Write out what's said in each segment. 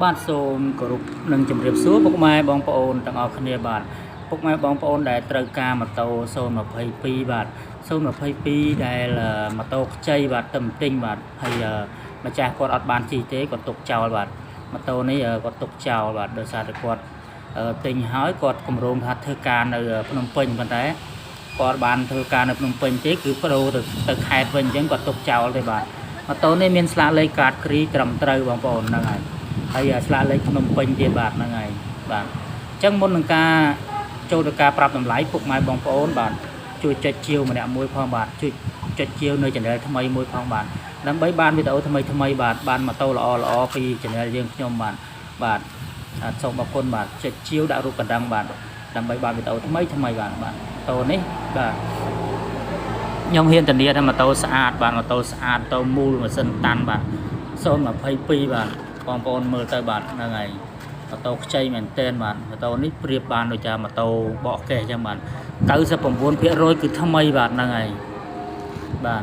បាទសូមគោរពនឹងជម្រាបសួរពុកម៉ែបងប្អូនទាំងអស់គ្នាបាទពុកម៉ែបងប្អូនដែលត្រូវការម៉ូតូ022បាទ022ដែលម៉ូតូខ្ចីបាទទៅទិញបាទហើយម្ចាស់គាត់អត់បានជិះទេគាត់ទុកចោលបាទម៉ូតូនេះគាត់ទុកចោលបាទដោយសារតែគាត់ទិញហើយគាត់គម្រោងថាធ្វើការនៅភ្នំពេញប៉ុន្តែគាត់បានធ្វើការនៅភ្នំពេញទេគឺប្រូទៅខេត្តវិញអញ្ចឹងគាត់ទុកចោលទេបាទម៉ូតូនេះមានស្លាកលេខកាតគ្រីត្រឹមត្រូវបងប្អូនហ្នឹងហើយស្លាកលេខភ្នំពេញទៀតបាទហ្នឹងហើយបាទអញ្ចឹងមុននឹងការចូលទៅការប្រាប់តម្លៃពុកម៉ែបងប្អូនបាទជួយចុចជាវម្នាក់មួយផងបាទជួយចុចជាវនៅ channel ថ្មីមួយផងបាទដើម្បីបានវីដេអូថ្មីបាទបានម៉ូតូល្អពី channel យើងខ្ញុំបាទសូមអរគុណបាទចុចជាវដាក់រូបកណ្ដឹងបាទដើម្បីបានវីដេអូថ្មីបាទម៉ូតូនេះបាទខ្ញុំហ៊ានធានាថាម៉ូតូស្អាតបាទម៉ូតូស្អាតម៉ូតូមូលម៉ាស៊ីនតាន់បាទ022បាទបងប្អូនមើលទៅបាទហ្នឹងហើយម៉ូតូខ្ចីមែនទែនបាទម៉ូតូនេះប្រៀបបានដូចជាម៉ូតូបកកេះអញ្ចឹងបាទ 99% គឺថ្មីបាទហ្នឹងហើយបាទ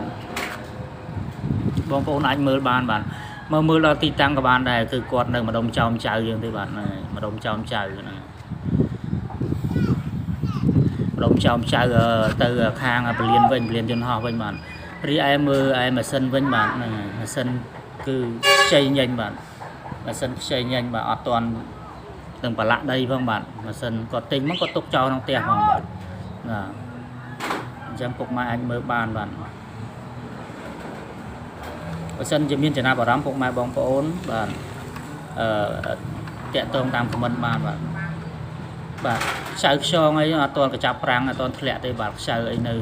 បងប្អូនអាចមើលបានបាទមកមើលដល់ទីតាំងក៏បានដែរគឺគាត់នៅម្ដុំចោមចៅយើងទេបាទហ្នឹងហើយម្ដុំចោមចៅហ្នឹងម្ដុំចោមចៅទៅខាងពលានវិញពលានយន្តហោះវិញបាទរីឯមើលម៉ាស៊ីនវិញបាទហ្នឹងហើយម៉ាស៊ីនគឺខ្ចីញញបាទម៉ាស៊ីនខ្ចីញញបាទអត់ទាន់ទាំងប្រឡាក់ដីផងបាទម៉ាស៊ីនគាត់ទិញមកគាត់ទុកចោលក្នុងផ្ទះផងបាទណាអញ្ចឹងពុកម៉ែអាចមើលបានបាទបើសិនជាមានចំណាប់អារម្មណ៍ពុកម៉ែបងប្អូនបាទតាក់ទងតាមខមមិនបានបាទខ្សៅខ្យងអីអត់ទាន់កចាប់ប្រាំងអត់ទាន់ធ្លាក់ទេបាទខ្សៅអីនៅ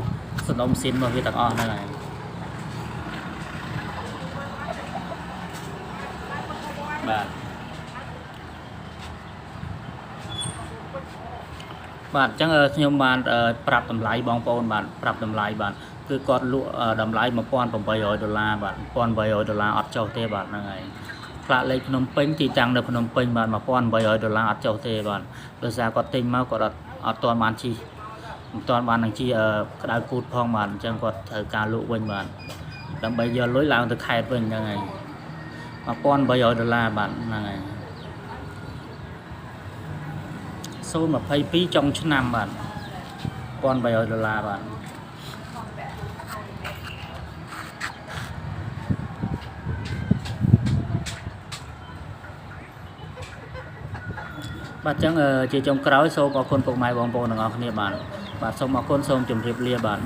សណ្ដុំស៊ីនរបស់វាទាំងអស់ហ្នឹងហើយបាទបាទអញ្ចឹងខ្ញុំបានប្រាប់តម្លៃបងប្អូនបាទប្រាប់តម្លៃបាទគឺគាត់លក់តម្លៃ$1,800បាទ$1,800អត់ចុះទេបាទហ្នឹងហើយផ្លាកលេខភ្នំពេញទីតាំងនៅភ្នំពេញបាទ$1,800អត់ចុះទេបាទដោយសារគាត់ទិញមកគាត់អត់ទាន់បានជិះមិនទាន់បាននឹងជិះក្តៅគូតផងបាទអញ្ចឹងគាត់ត្រូវការលក់វិញបាទដើម្បីយកលុយឡើងទៅខេត្តវិញហ្នឹងហើយ$1,800បាទហ្នឹងហើយ022ចុងឆ្នាំបាទ$1,800បាទបាទអញ្ចឹងជាចុងក្រោយសូមអរគុណពុកម៉ែបងប្អូនទាំងអស់គ្នាបាទសូមអរគុណសូមជម្រាបលាបាទ